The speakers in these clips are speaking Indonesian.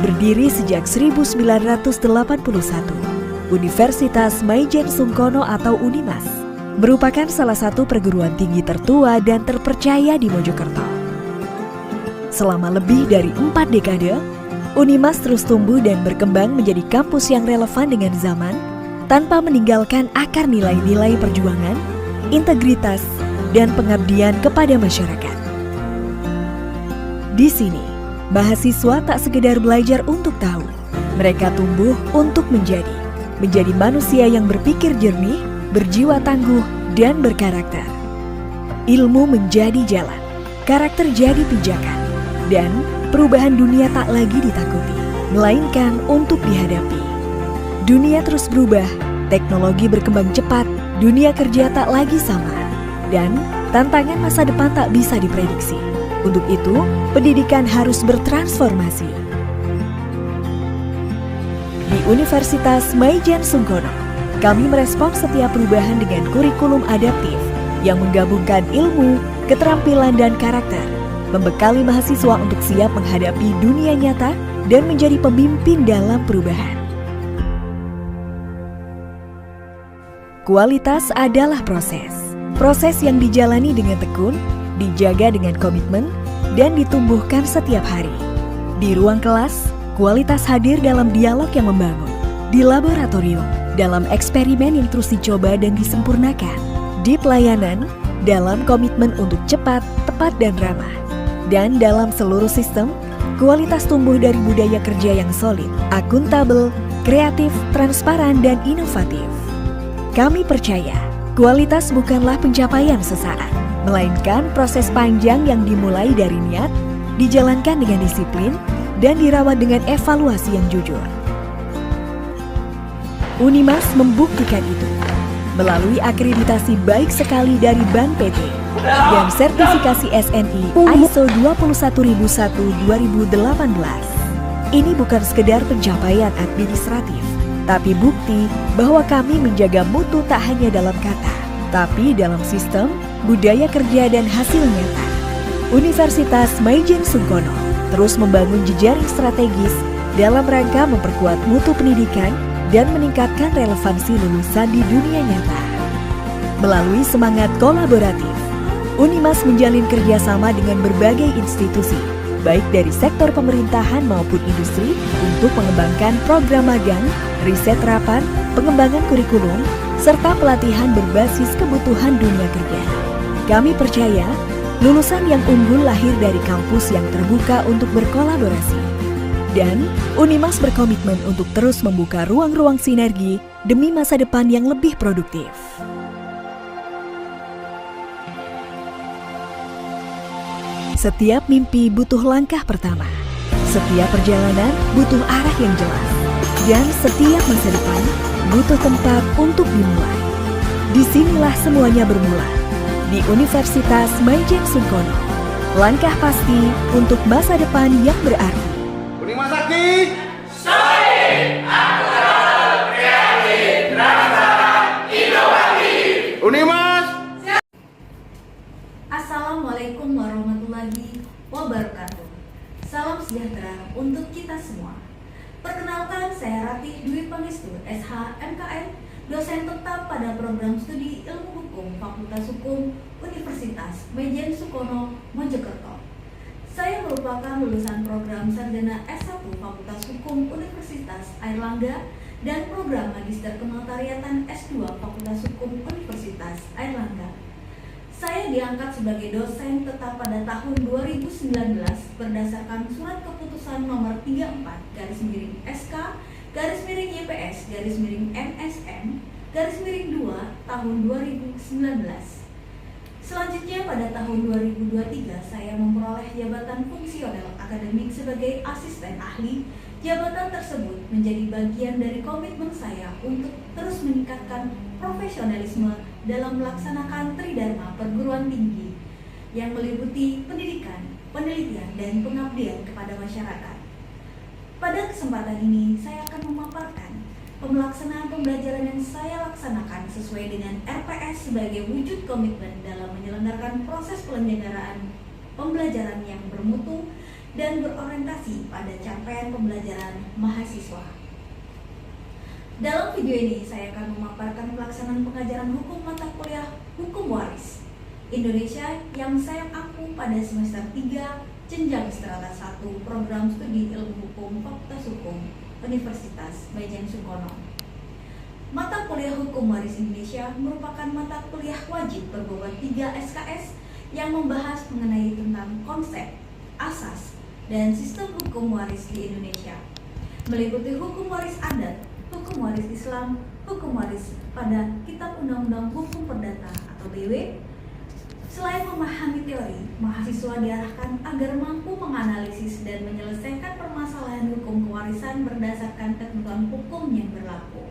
Berdiri sejak 1981, Universitas Maijen Sungkono atau Unimas merupakan salah satu perguruan tinggi tertua dan terpercaya di Mojokerto. Selama lebih dari 4 dekade, Unimas terus tumbuh dan berkembang menjadi kampus yang relevan dengan zaman tanpa meninggalkan akar nilai-nilai perjuangan, integritas, dan pengabdian kepada masyarakat. Di sini, mahasiswa tak sekedar belajar untuk tahu, mereka tumbuh untuk menjadi manusia yang berpikir jernih, berjiwa tangguh, dan berkarakter. Ilmu menjadi jalan, karakter jadi pijakan, dan perubahan dunia tak lagi ditakuti, melainkan untuk dihadapi. Dunia terus berubah, teknologi berkembang cepat, dunia kerja tak lagi sama, dan tantangan masa depan tak bisa diprediksi. Untuk itu, pendidikan harus bertransformasi. Di Universitas Maijen Sungkono, kami merespons setiap perubahan dengan kurikulum adaptif yang menggabungkan ilmu, keterampilan, dan karakter, membekali mahasiswa untuk siap menghadapi dunia nyata dan menjadi pemimpin dalam perubahan. Kualitas adalah proses yang dijalani dengan tekun, dijaga dengan komitmen, dan ditumbuhkan setiap hari. Di ruang kelas, kualitas hadir dalam dialog yang membangun. Di laboratorium, dalam eksperimen yang terus dicoba dan disempurnakan. Di pelayanan, dalam komitmen untuk cepat, tepat, dan ramah. Dan dalam seluruh sistem, kualitas tumbuh dari budaya kerja yang solid, akuntabel, kreatif, transparan, dan inovatif. Kami percaya, kualitas bukanlah pencapaian sesaat, melainkan proses panjang yang dimulai dari niat, dijalankan dengan disiplin, dan dirawat dengan evaluasi yang jujur. Unimas membuktikan itu melalui akreditasi baik sekali dari Bank PT dan sertifikasi SNI ISO 21001-2018. Ini bukan sekedar pencapaian administratif, tapi bukti bahwa kami menjaga mutu tak hanya dalam kata, tapi dalam sistem, budaya kerja, dan hasil nyata. Universitas Maijen Sungkono terus membangun jejaring strategis dalam rangka memperkuat mutu pendidikan dan meningkatkan relevansi lulusan di dunia nyata. Melalui semangat kolaboratif, Unimas menjalin kerjasama dengan berbagai institusi, baik dari sektor pemerintahan maupun industri, untuk mengembangkan program magang, riset terapan, pengembangan kurikulum, serta pelatihan berbasis kebutuhan dunia kerja. Kami percaya, lulusan yang unggul lahir dari kampus yang terbuka untuk berkolaborasi. Dan Unimas berkomitmen untuk terus membuka ruang-ruang sinergi demi masa depan yang lebih produktif. Setiap mimpi butuh langkah pertama. Setiap perjalanan butuh arah yang jelas. Dan setiap masa depan butuh tempat untuk dimulai. Disinilah semuanya bermula. Di Universitas Maijen Sungkono. Langkah pasti untuk masa depan yang berarti. Unimas Sakti, solid, akutabel, kreatif, transparan, inovatif. Unimas. Assalamualaikum warahmatullahi wabarakatuh. Salam sejahtera untuk kita semua. Perkenalkan, saya Ratih Dwi Pangestu, SH, MKN, dosen tetap pada program studi Ilmu Hukum Fakultas Hukum Universitas Maijen Sungkono, Mojokerto. Saya merupakan lulusan program Sarjana S1 Fakultas Hukum Universitas Airlangga dan program Magister Kenotariatan S2 Fakultas Hukum Universitas Airlangga. Saya diangkat sebagai dosen tetap pada tahun 2019 berdasarkan Surat Keputusan Nomor 34/YPS/NSM/2 tahun 2019. Selanjutnya pada tahun 2023 saya memperoleh jabatan fungsional akademik sebagai asisten ahli. Jabatan tersebut menjadi bagian dari komitmen saya untuk terus meningkatkan profesionalisme dalam melaksanakan Tridharma perguruan tinggi yang meliputi pendidikan, penelitian, dan pengabdian kepada masyarakat. Pada kesempatan ini saya akan memaparkan Pelaksanaan pembelajaran yang saya laksanakan sesuai dengan RPS sebagai wujud komitmen dalam menyelenggarakan proses penyelenggaraan pembelajaran yang bermutu dan berorientasi pada capaian pembelajaran mahasiswa. Dalam video ini, saya akan memaparkan pelaksanaan pengajaran hukum mata kuliah Hukum Waris Indonesia yang saya ampu pada semester 3 jenjang strata 1 program studi ilmu hukum Fakultas Hukum Universitas Bajen Sukono. Mata kuliah Hukum Waris Indonesia merupakan mata kuliah wajib berbobot 3 SKS yang membahas mengenai tentang konsep, asas, dan sistem hukum waris di Indonesia, meliputi hukum waris adat, hukum waris Islam, hukum waris pada Kitab Undang-Undang Hukum Perdata atau BW. Selain memahami teori, mahasiswa diarahkan agar mampu menganalisis dan menyelesaikan permasalahan hukum kewarisan berdasarkan ketentuan hukum yang berlaku.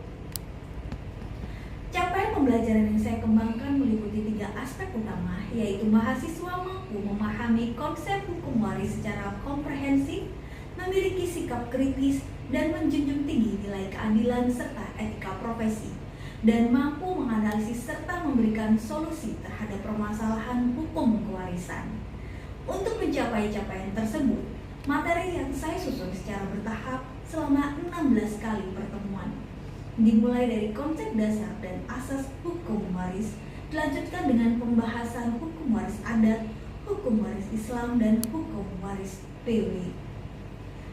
Capaian pembelajaran yang saya kembangkan meliputi 3 aspek utama, yaitu mahasiswa mampu memahami konsep hukum waris secara komprehensif, memiliki sikap kritis, dan menjunjung tinggi nilai keadilan serta etika profesi, dan mampu menganalisis serta memberikan solusi terhadap permasalahan hukum kewarisan. Untuk mencapai capaian tersebut, materi yang saya susun secara bertahap selama 16 kali pertemuan, dimulai dari konsep dasar dan asas hukum waris, dilanjutkan dengan pembahasan hukum waris adat, hukum waris Islam, dan hukum waris PW.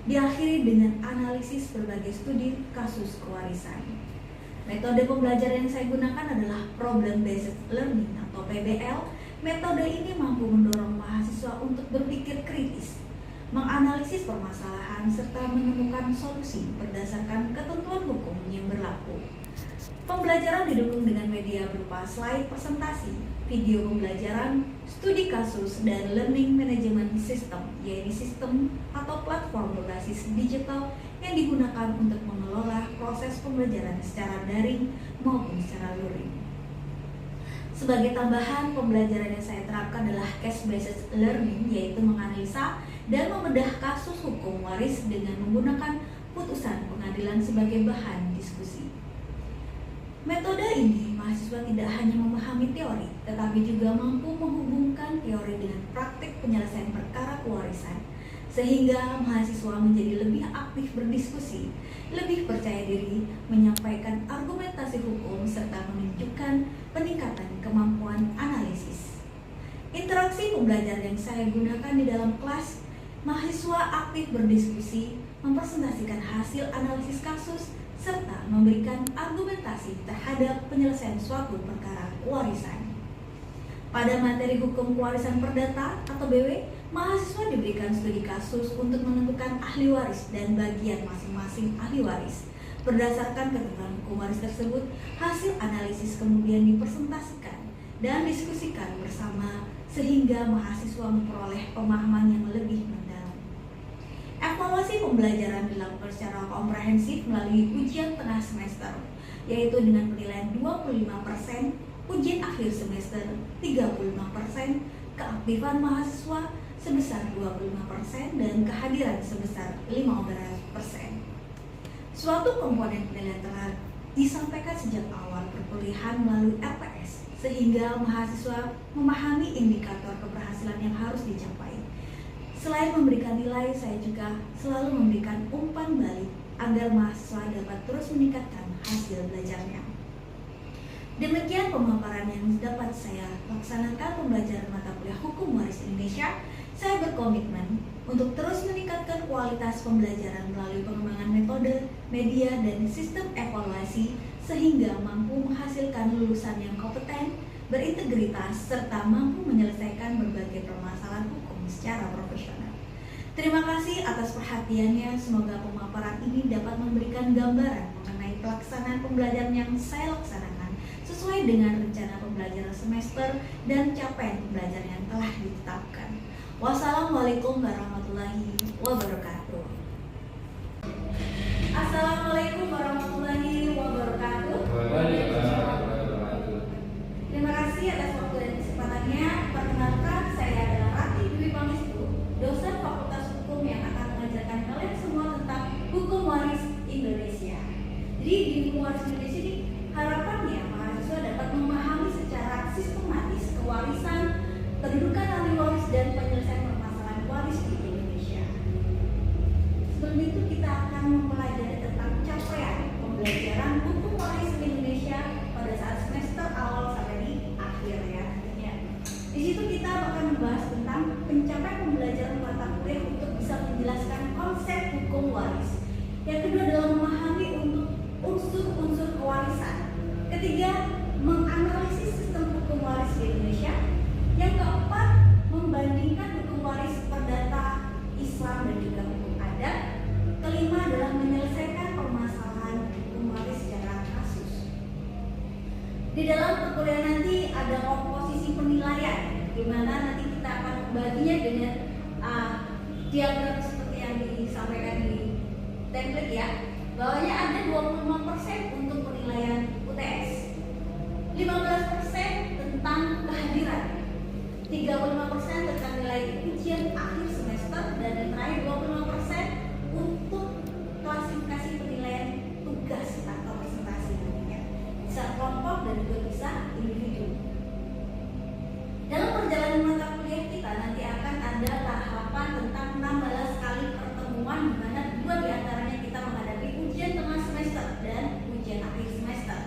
Diakhiri dengan analisis berbagai studi kasus kewarisan. Metode pembelajaran yang saya gunakan adalah Problem Based Learning atau PBL. Metode ini mampu mendorong mahasiswa untuk berpikir kritis, menganalisis permasalahan, serta menemukan solusi berdasarkan ketentuan hukum yang berlaku. Pembelajaran didukung dengan media berupa slide presentasi, video pembelajaran, studi kasus, dan learning management system, yaitu sistem atau platform berbasis digital yang digunakan untuk mengelola proses pembelajaran secara daring maupun secara luring. Sebagai tambahan, pembelajaran yang saya terapkan adalah case-based learning, yaitu menganalisa dan membedah kasus hukum waris dengan menggunakan putusan pengadilan sebagai bahan diskusi. Metode ini, mahasiswa tidak hanya memahami teori, tetapi juga mampu menghubungkan teori dengan praktik penyelesaian perkara kewarisan, sehingga mahasiswa menjadi lebih aktif berdiskusi, lebih percaya diri, menyampaikan argumentasi hukum, serta menunjukkan peningkatan kemampuan analisis. Interaksi pembelajaran yang saya gunakan di dalam kelas, mahasiswa aktif berdiskusi, mempresentasikan hasil analisis kasus, serta memberikan argumentasi terhadap penyelesaian suatu perkara kewarisan. Pada materi hukum kewarisan perdata atau BW, mahasiswa diberikan studi kasus untuk menentukan ahli waris dan bagian masing-masing ahli waris. Berdasarkan ketentuan hukum waris tersebut, hasil analisis kemudian dipresentasikan dan diskusikan bersama sehingga mahasiswa memperoleh pemahaman yang lebih mendalam. Evaluasi pembelajaran dilakukan secara komprehensif melalui ujian tengah semester, yaitu dengan penilaian 25%, ujian akhir semester 35%, keaktifan mahasiswa sebesar 25%, dan kehadiran sebesar 15%. Suatu komponen penilaian telah disampaikan sejak awal perkuliahan melalui RPS, sehingga mahasiswa memahami indikator keberhasilan yang harus dicapai. Selain memberikan nilai, saya juga selalu memberikan umpan balik agar mahasiswa dapat terus meningkatkan hasil belajarnya. Demikian pemaparan yang dapat saya laksanakan pembelajaran mata kuliah Hukum Waris Indonesia. Saya berkomitmen untuk terus meningkatkan kualitas pembelajaran melalui pengembangan metode, media, dan sistem evaluasi sehingga mampu menghasilkan lulusan yang kompeten, berintegritas, serta mampu menyelesaikan berbagai permasalahan hukum secara profesional. Terima kasih atas perhatiannya. Semoga pemaparan ini dapat memberikan gambaran mengenai pelaksanaan pembelajaran yang saya laksanakan sesuai dengan rencana pembelajaran semester dan capaian pembelajaran yang telah ditetapkan. Wassalamualaikum warahmatullahi wabarakatuh. Assalamualaikum warahmatullahi wabarakatuh. Terima kasih atas waktu dan kesempatannya. Perkenalkan, saya adalah Ratih Dwi Pangestu, dosen Fakultas Hukum yang akan mengajarkan kalian semua tentang Hukum Waris Indonesia. Jadi di Hukum Waris Indonesia ini harapannya mahasiswa dapat memahami secara sistematis kewarisan, kedudukan ahli waris, dan penyelesaian permasalahan waris di Indonesia. Sebelum itu kita akan mempelajari tentang capaian pembelajaran hukum waris di Indonesia pada saat semester awal sampai di akhir ya nantinya. Di situ kita akan membahas tentang pencapaian pembelajaran mata kuliah untuk bisa menjelaskan konsep hukum waris. Yang kedua adalah memahami untuk unsur-unsur kewarisan. Ketiga, menganalisis sistem hukum waris di Indonesia. Yang keempat, membandingkan hukum waris perdata Islam dan juga hukum adat. Kelima adalah menyelesaikan permasalahan hukum waris secara kasus. Di dalam perkuliahan nanti ada komposisi penilaian, di mana nanti kita akan membaginya dengan diagram seperti yang disampaikan di template ya. Bawahnya ada 25% untuk penilaian UTS, 15% tentang kehadiran, 35% tentang nilai ujian akhir semester, dan yang terakhir 25% untuk klasifikasi penilaian tugas atau presentasi nantinya. Bisa kelompok dan juga bisa individu. Dalam perjalanan mata kuliah kita nanti akan ada tahapan tentang 16 kali pertemuan, di mana 2 diantaranya kita menghadapi ujian tengah semester dan ujian akhir semester.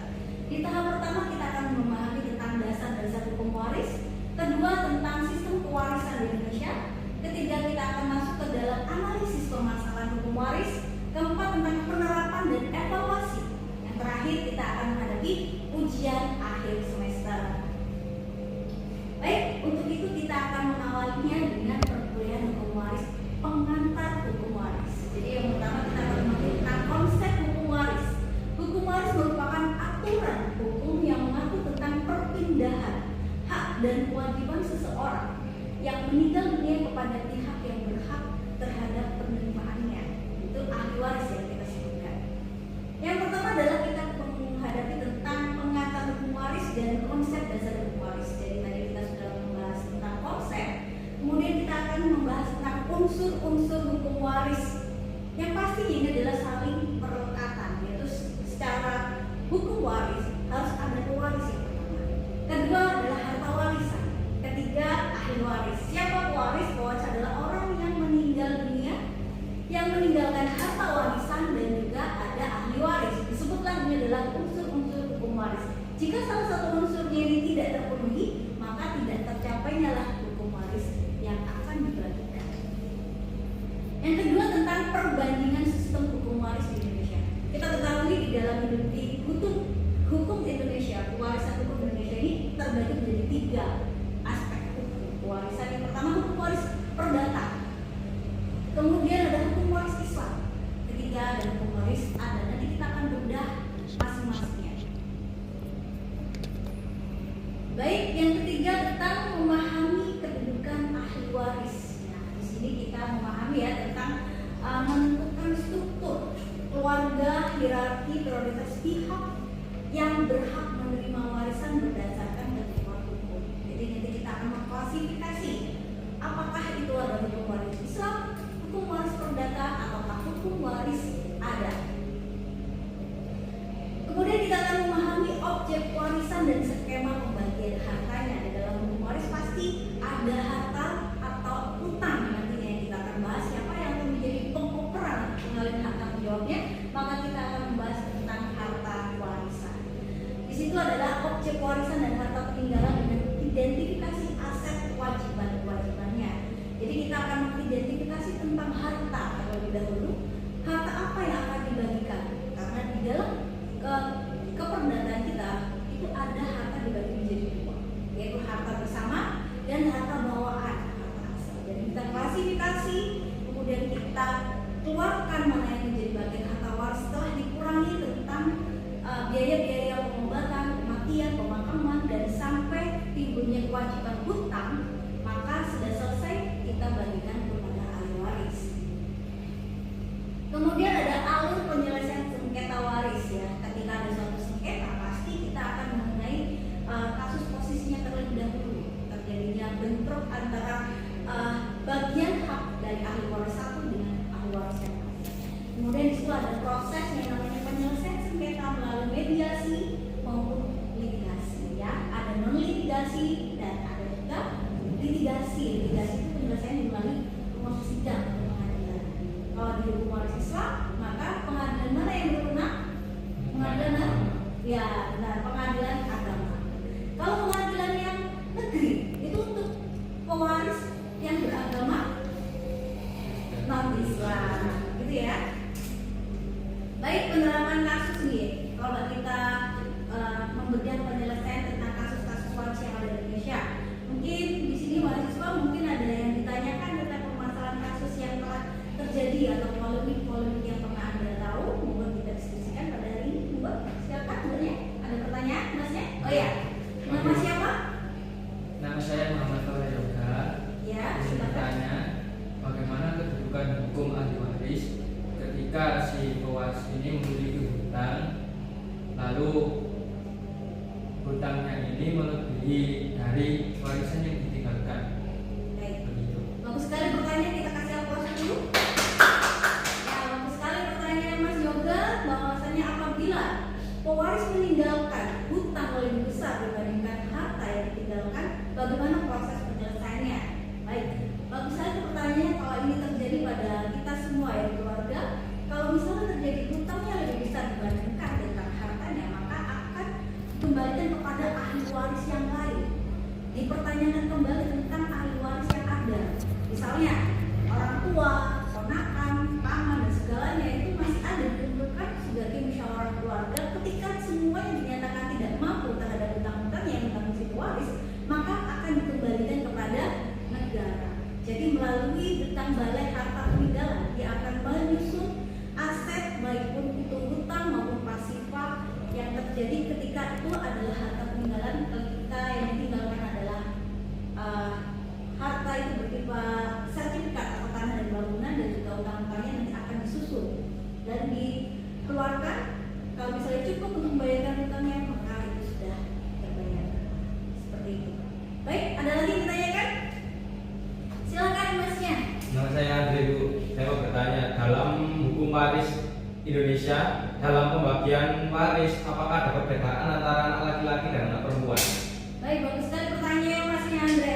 Di tahap pertama kita akan memahami tentang dasar-dasar hukum waris, kedua tentang sistem kewarisan di Indonesia, ketiga kita akan masuk ke dalam analisis permasalahan hukum waris, keempat tentang penerapan dan evaluasi, yang terakhir kita akan menghadapi ujian akhir semester. Baik, untuk itu kita akan mengawalinya dengan perkuliahan hukum waris, pengantar hukum waris. Jadi yang pertama kita akan memahami tentang konsep hukum waris. Hukum waris merupakan aturan hukum yang mengatur tentang perpindahan hak dan kewajiban seseorang yang meninggal dunia kepada pihak yang berhak terhadap penerimaannya. Itu ahli waris yang kita sebutkan. Yang pertama adalah kita menghadapi tentang pengantar hukum waris dan konsep dasar hukum waris. Jadi tadi kita sudah membahas tentang konsep, kemudian kita akan membahas tentang unsur-unsur hukum waris. Yang pasti ini adalah saling perlekatan, yaitu secara hukum waris harus ada pewaris yang pertama. Kedua adalah harta warisan. Ketiga, ahli waris. Siapa pewaris? Pewaris adalah orang yang meninggal dunia, yang meninggalkan harta warisan, dan juga ada ahli waris. Disebutlah ini adalah unsur-unsur hukum waris. Jika salah satu unsurnya ini tidak terpenuhi, maka tidak tercapainya lah hukum waris yang akan dibagikan. Yang kedua tentang perbandingan sistem hukum waris di Indonesia. Kita ketahui di dalam hukum Indonesia, pewarisan hukum Indonesia ini terbagi menjadi 3 aspek hukum pewarisan. Yang pertama hukum waris perdata, kemudian ada hukum waris Islam, ketiga ada hukum waris adat. Nanti kita akan bedah masing-masingnya. Baik, yang ketiga tentang memahami kedudukan ahli waris. Nah, di sini kita memahami ya tentang menentukan struktur keluarga, hierarki, prioritas pihak yang berhak menerima warisan berdasarkan ketentuan hukum. Jadi nanti kita akan mengklasifikasi apakah itu adalah hukum waris Islam, hukum waris perdata, ataukah hukum waris adat. Kemudian kita akan memahami objek warisan dan skema pembagian hartanya. Di dalam hukum waris pasti ada harta atau utang nantinya yang kita akan bahas. Siapa yang akan menjadi pengoperan mengalami hak tanggung jawabnya, maka kita akan membahas tentang harta warisan. Di situ adalah objek warisan dan harta peninggalan dengan identifikasi aset kewajiban-kewajibannya. Jadi kita akan mengidentifikasi tentang harta terlebih dahulu. Harta apa yang akan dibagikan? Karena di dalam keperdataan kita itu ada harta dibagi menjadi 2, yaitu harta bersama dan harta bawaan, harta asal. Jadi kita klasifikasi, kemudian kita keluarkan mana yang menjadi bagian harta waris setelah dikurangi tentang biaya-biaya pengobatan, kematian, pemakaman, dan sampai timbulnya kewajiban hutang, maka sudah selesai kita bagikan kepada ahli waris. Kemudian ada alur penyelesaian sengketa waris ya. Ketika ada suatu sengketa, pasti kita akan mengenai kasus posisinya terlebih dahulu, terjadinya bentrok antara bagian hak dari ahli waris satu dengan ahli waris yang lain. Kemudian di situ ada proses yang namanya penyelesaian sengketa melalui mediasi maupun litigasi ya. Ada non litigasi dan ada juga litigasi. Litigasi itu penyelesaian melalui proses sidang atau pengadilan. Kalau di hukum waris Ya, benar, pengadilan agama. Kalau pengadilan yang negeri itu untuk pewaris yang beragama non-Islam, gitu ya. Baik, penerapan kasus nih. Kalau kita membedah penyelesaian tentang kasus-kasus waris yang ada di Indonesia, mungkin di sini mahasiswa mungkin ada yang ditanyakan tentang permasalahan kasus yang telah terjadi atau polemik-polemik yang pernah Anda tahu, mohon kita diskusikan pada hari ini. Mbak, silakan Mbaknya. Ada pertanyaan, Masnya? Oh ya, nama siapa? Nama saya Muhammad Fahri Yoga. Ya, Saya silakan. bertanya, bagaimana kedudukan hukum ahli waris ketika si pewaris ini memiliki hutang, lalu hutangnya ini melebihi dari warisan yang ditinggalkan. Baik. Begitu. Bagus sekali pertanyaan, kita kasih aplaus dulu. Ya, bagus sekali pertanyaan Mas Yoga, bahwasanya apabila pewaris meninggalkan hutang lebih besar dibandingkan harta yang ditinggalkan, bagaimana proses penyelesaiannya? Baik, bagus sekali pertanyaannya. Kalau ini terjadi pada kita semua ya keluarga, kalau misalnya terjadi hutangnya lebih besar dibandingkan dengan hartanya, maka akan dikembalikan kepada ahli waris yang lain. Dipertanyakan kembali tentang ahli waris yang ada. Misalnya orang tua, ponakan, paman dan segalanya itu masih ada dikumpulkan sebagai musyawarah keluarga. Ketika semuanya dinyatakan tidak mampu terhadap hutang-hutang yang ditanggung si pewaris, maka akan dikembalikan kepada negara. Jadi melalui hutang balai harta peninggalan, dia akan menyusun aset baik pun itu hutang maupun pasifal yang terjadi ketika itu adalah harta peninggalan. Ketika yang ditinggalkan adalah harta itu berupa sertifikat atau tanah dan bangunan, dan juga utang-utangnya nanti akan disusun dan dikeluarkan. Kalau misalnya cukup untuk membayarkan hutangnya, maka itu sudah terbayar. Seperti itu. Baik, ada lagi yang ditanyakan? Silakan Masnya. Nama saya Andre, Bu. Saya mau bertanya, dalam hukum waris Indonesia, dalam pembagian waris, apakah ada perbedaan antara anak laki-laki dan anak perempuan? Baik, bagus sekali pertanyaan Masnya Andre.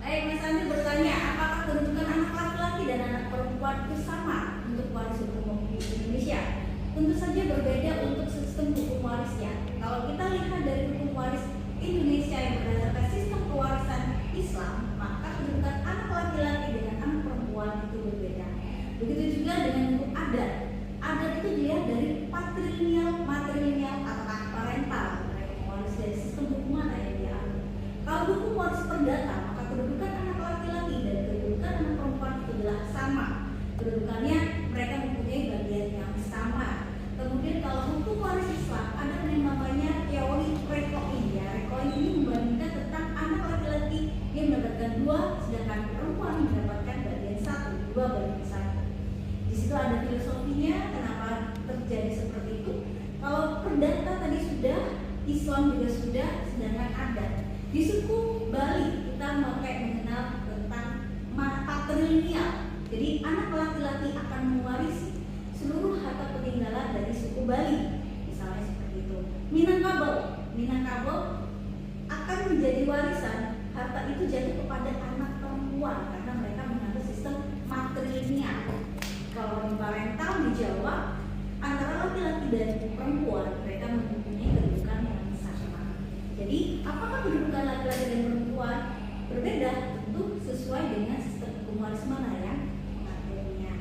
Baik, Mas Andre bertanya, apakah kedudukan anak laki-laki dan anak perempuan itu sama untuk waris hukum di Indonesia? Tentu saja berbeda untuk sistem hukum warisnya. Kalau kita lihat dari hukum waris Indonesia yang berdasarkan sistem pewarisan Islam, maka kedudukan anak laki-laki dengan anak perempuan itu berbeda. Begitu juga dengan hukum adat. Adat itu dilihat dari matrilineal atau parental, waris dari sistem hukum mana yang diambil. Kalau hukum waris perdata, maka kedudukan anak laki-laki dan kedudukan anak perempuan itu adalah sama. Kedudukannya mereka mempunyai bagian yang sama. Kemudian kalau hukum waris Islam ada yang namanya teori rekoin ya. Rekoin ini membandingkan tentang anak laki-laki yang mendapatkan 2, sedangkan perempuan mendapatkan bagian 1, 2/1. Di situ ada filosofinya kenapa terjadi seperti itu. Kalau perdata tadi sudah, Islam juga sudah, sedangkan adat. Di suku Bali kita mengenal tentang patrilineal. Jadi anak laki-laki akan mewarisi seluruh harta peninggalan dari suku Bali, misalnya seperti itu. Minangkabau akan menjadi warisan, harta itu jatuh kepada anak perempuan karena mereka menganut sistem matrilineal. Kalau di parental di Jawa, antara laki-laki dan perempuan mereka mempunyai kedudukan yang sama. Jadi apakah kedudukan laki-laki dan perempuan berbeda? Tentu sesuai dengan sistem hukum waris mana yang mengaturnya.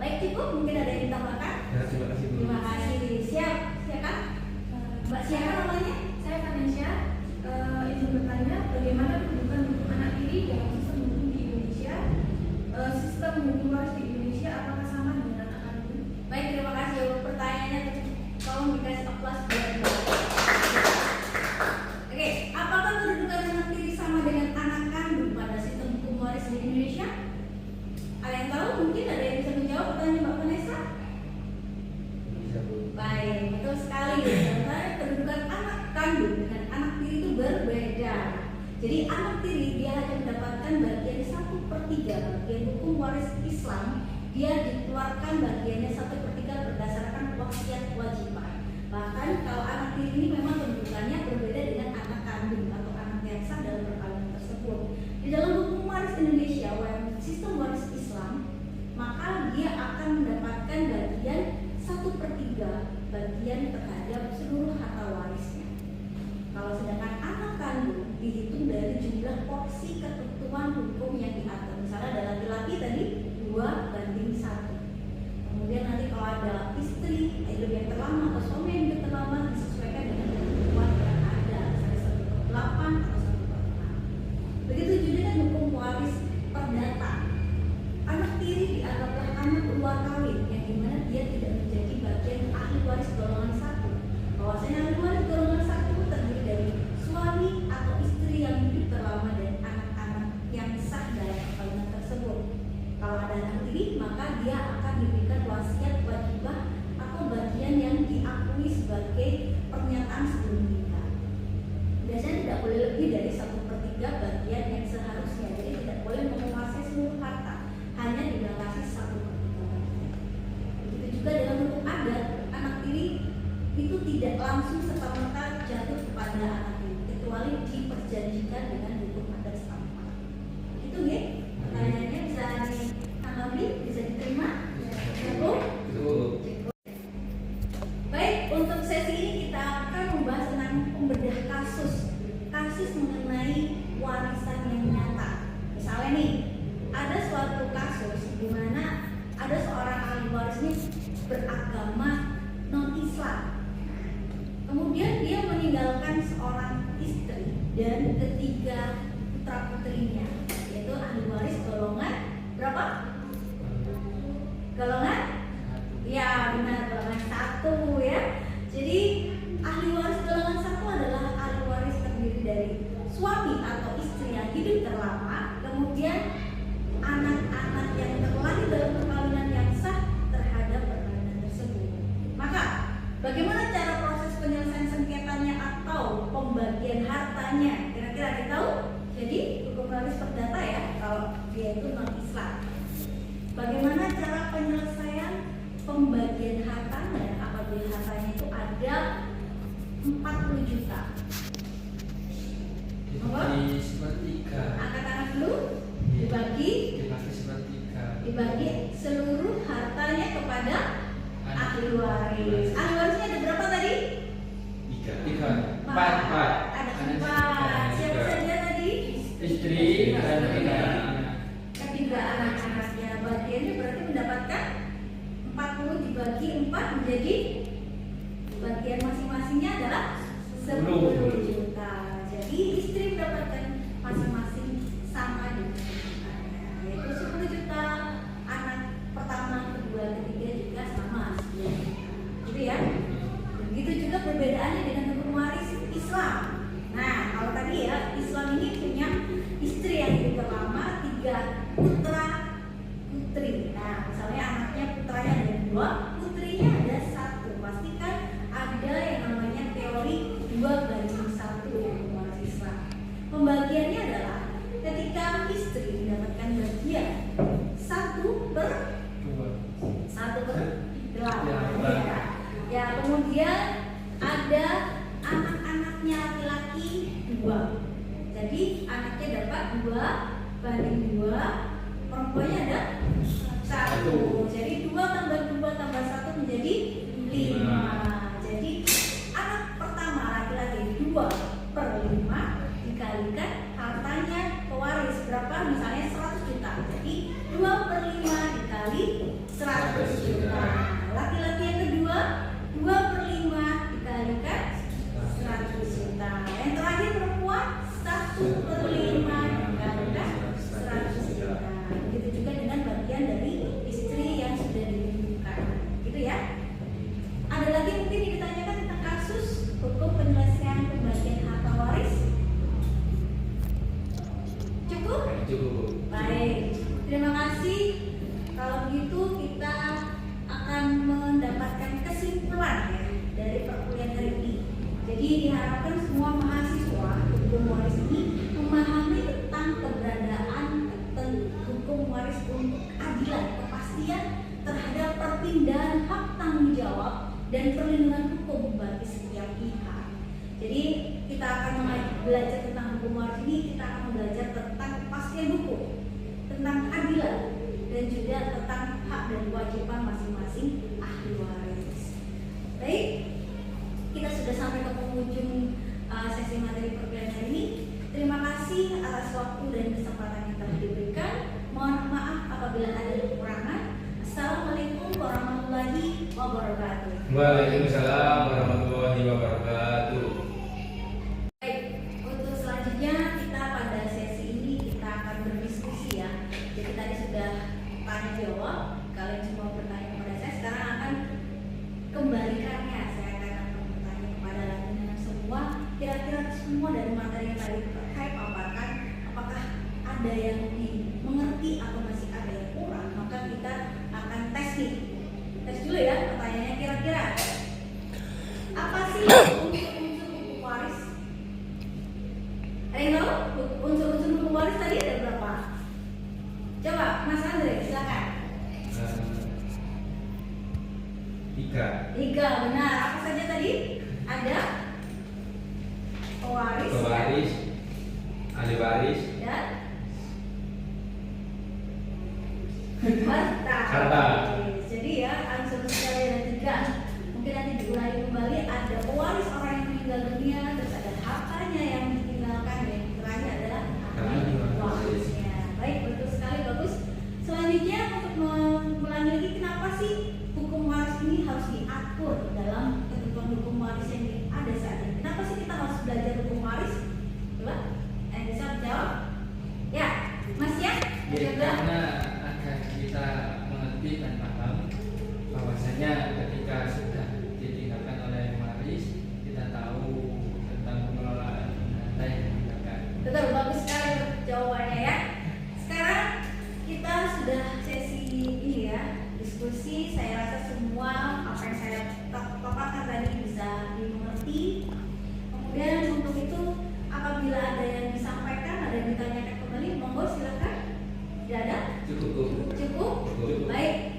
Baik, cukup, mungkin ada yang ditambahkan? Ya, terima kasih, Bu. Terima kasih. Siap, silakan. Mbak siapa namanya? Saya Kanesha, izin bertanya bagaimana kedudukan hukum anak tiri dalam sistem hukum di Indonesia. Sistem hukum waris di Indonesia apakah sama dengan anak kandung? Baik, terima kasih. Pertanyaannya tolong dikasih aplaus buat Mbak. Oke, apakah kedudukan anak tiri sama dengan anak kandung pada sistem hukum waris di Indonesia? Ada yang tahu? Mungkin ada yang bisa menjawab pertanyaan Mbak Vanessa? Bisa, Bu. Baik, betul sekali. Karena kedudukan anak kandung dengan anak tiri itu berbeda. Jadi anak tiri dia hanya mendapatkan bagian 1/3 bagian hukum waris Islam. Dia dikeluarkan bagiannya 1/3 berdasarkan wasiat kewajiban. Bahkan kalau anak tiri ini memang kedudukannya berbeda dengan anak kandung atau anak yang sah dalam perkawinan tersebut. Di dalam hukum waris Indonesia, sistem waris Islam, maka dia akan mendapatkan bagian 1/3 1/3 bagian terhadap seluruh harta warisnya. Kalau sedangkan anak kandung dihitung dari jumlah porsi ketentuan hukum yang diatur. Misalnya ada laki-laki tadi 2/1. Kemudian nanti kalau ada istri hidup yang terlama atau suami yang hidup terlama disesuaikan dengan ketentuan yang ada, misalnya 1/8 atau 1/6. Begitu juga dengan hukum waris perdata. Anak tiri dianggaplah anak luar kawin yang dimana dia tidak menjadi bagian ahli waris golongan 1. Bahwasanya ahli waris golongan 1 terdiri dari suami atau istri yang hidup terlama dan anak-anak yang sah dalam perkawinan tersebut. Kalau ada anak tiri, maka dia akan diberikan wasiat wajibah atau bagian yang diakui sebagai pernyataan sebelum nikah. Biasanya tidak boleh lebih dari 1/3 bagian yang seharusnya. Jadi tidak boleh menguasai seluruh harta, hanya dibatasi 1/3 bagian. Begitu juga dalam hukum adat, anak tiri itu tidak langsung serta-merta jatuh kepada anak tiri, kecuali diperjanjikan dengan hukum adat setempat. Itu ya, pertanyaannya bisa ditanggapi, bisa diterima. Cukup? Baik, untuk sesi ini kita akan membahas tentang pembedah kasus mengenai warisan yang nyata. Misalnya nih, ada suatu kasus di mana ada seorang ahli waris ini beragama non-Islam. Kemudian dia meninggalkan seorang istri dan 3 putra putrinya, yaitu ahli waris golongan berapa? Golongan? Ya benar, golongan 1 ya. Jadi ahli waris golongan 1 adalah ahli waris terdiri dari suami atau istri yang hidup terlama, kemudian anak-anak yang terlahir dalam perkawinan yang sah terhadap perkawinan tersebut. Maka bagaimana cara proses penyelesaian sengketanya atau pembagian hartanya? Kira-kira ada tahu? Jadi hukum waris perdata ya, kalau dia itu non-Islam. Bagaimana cara penyelesaian pembagian hartanya apabila hartanya itu ada 40 juta? Dibagi 1/3. Angkat tangan dulu. Dibagi seluruh hartanya kepada ahli waris. Ahli warisnya ada berapa tadi? 3. 4. 4. Ada 4. Siapa saja tadi? Istri dan 3 anak. Ketiga anak-anaknya. Bagiannya berarti mendapatkan 40 dibagi 4 menjadi bagian masing-masingnya adalah 10 juta. Jadi istri mendapatkan masing-masing sama dengan hartanya, yaitu 10 juta. Anak pertama, kedua, ketiga juga sama 10 juta. Gitu ya. Begitu juga perbedaannya dengan hukum waris Islam. Nah, kalau tadi ya, Islam ini punya istri yang hidup terlama, 3 putra putri. Nah, misalnya anaknya putranya ada 2, putrinya ada 1. Pastikan ada yang namanya teori 2/1 yang hukum waris Islam. Pembagiannya adalah ketika istri mendapatkan bagian 1/8 ya, kemudian ada anak-anaknya laki-laki 2. Jadi anaknya dapat 2/2, perempuannya ada 1. Jadi 2 tambah 2 tambah 1 menjadi 5. Jadi anak pertama laki-laki 2/5 dikalikan hartanya pewaris berapa? Misalnya 100 juta. Jadi 2/5 dikali 100 juta. Laki-laki yang kedua 2/5 dikalikan 100 juta. Yang terakhir perempuan 1/5 dikalikan 100 juta. Begitu juga dengan bagian dari istri yang sudah dirindukan. Gitu ya. Ada lagi mungkin yang ditanyakan tentang kasus hukum penyelesaian pembagian harta waris? Cukup? Baik, terima kasih. Kalau begitu kita akan mendapatkan kesimpulan ya dari perkuliahan hari ini. Jadi diharapkan semua mahasiswa hukum waris ini memahami tentang keberadaan hukum waris untuk keadilan, kepastian terhadap perpindahan hak tanggung jawab dan perlindungan hukum bagi setiap pihak. Jadi kita akan belajar tentang hukum waris ini, kita akan belajar tentang kepastian hukum, tentang keadilan, dan juga tentang hak dan kewajiban masing-masing ahli waris. wabarakatuh. Waalaikumsalam warahmatullahi wabarakatuh. Baik, untuk selanjutnya kita pada sesi ini kita akan berdiskusi ya. Jadi tadi sudah tanya jawab, kalian semua bertanya kepada saya. Sekarang akan kembalikannya, saya akan bertanya kepada kalian semua. Kira-kira semua dari materi yang tadi saya paparkan, apakah ada yang dimengerti atau masih ada yang kurang? Maka kita akan tes nih. Tes dulu ya pertanyaannya, kira-kira apa sih unsur-unsur buku waris? Ada yang tahu unsur-unsur buku waris tadi ada berapa? Coba Mas Andre, silakan. Tiga. Tiga, benar. Apa saja tadi? Ada pewaris, Pewaris, ahli waris, dan harta. Harta. Oke, jadi ya unsur sekali ada tiga. Mungkin nanti diulangi kembali. Ada pewaris orang yang meninggal dunia, terus ada hartanya yang ditinggalkan, dan yang terakhir adalah ahli warisnya. Baik, betul sekali, bagus. Selanjutnya untuk mengulangi lagi, kenapa sih hukum waris ini harus diatur dalam ketentuan hukum waris yang ada saat ini? Kenapa sih kita harus belajar hukum waris? Coba, bisa jawab? Ya, Mas ya? Ya, Coba. karena agar kita mengerti dan paham bahwasanya ketika sudah ditinggalkan oleh waris, kita tahu tentang pengelolaan harta yang ditinggalkan. Betul, bagus sekali jawabannya ya. Sekarang kita sudah sesi ini ya, diskusi. Saya rasa semua apa yang saya paparkan tadi bisa dimengerti. Kemudian untuk itu apabila ada yang disampaikan, ada yang ditanyakan kembali, monggo silakan. Tidak ada? cukup. Cukup? Cukup. Baik,